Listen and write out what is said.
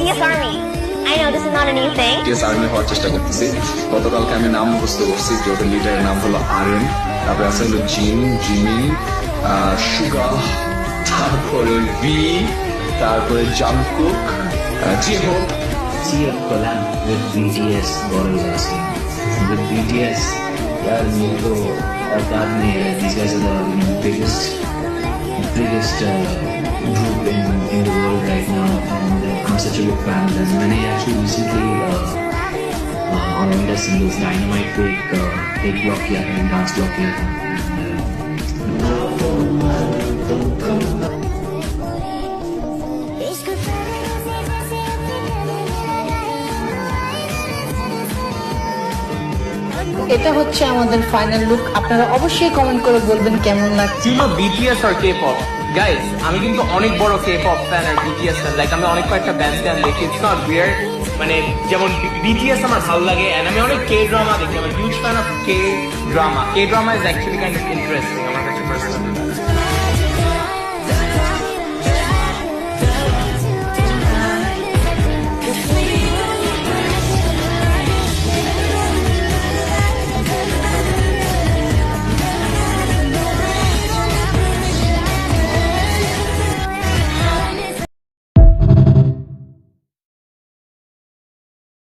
BTS Army. I know this is not a new thing. BTS Army হওয়ার চেষ্টা করতেছি। গতকালকে আমি নাম মুখস্থ করছি, ওদের লিডারের নাম হলো আরএন, তারপরে আছে হলো জিমি, সুগা, তারপরে ভি, তারপরে Jungkook, জিহোপ। See a collab with BTS Boris is asking. With BTS, यार ये तो औकात नहीं है. These guys are the biggest group in the world right now, and I'm such a big fan of them. मैंने actually recently on India singles Dynamite पे एक blog किया था, डांस ब्लॉग किया था. এটা হচ্ছে আমাদের ফাইনাল লুক। আপনারা অবশ্যই কমেন্ট করে বলবেন কেমন লাগছে। You know BTS or K-pop? Guys, আমি কিন্তু অনেক বড় K-pop fan আর BTS fan. Like আমি অনেক কয়েকটা ব্যান্ড দেখি. It's not weird. মানে যেমন BTS আমার ভালো লাগে, and আমি অনেক K-drama দেখি. I'm a huge fan of K-drama. K-drama is actually kind of interesting আমার কাছে personally.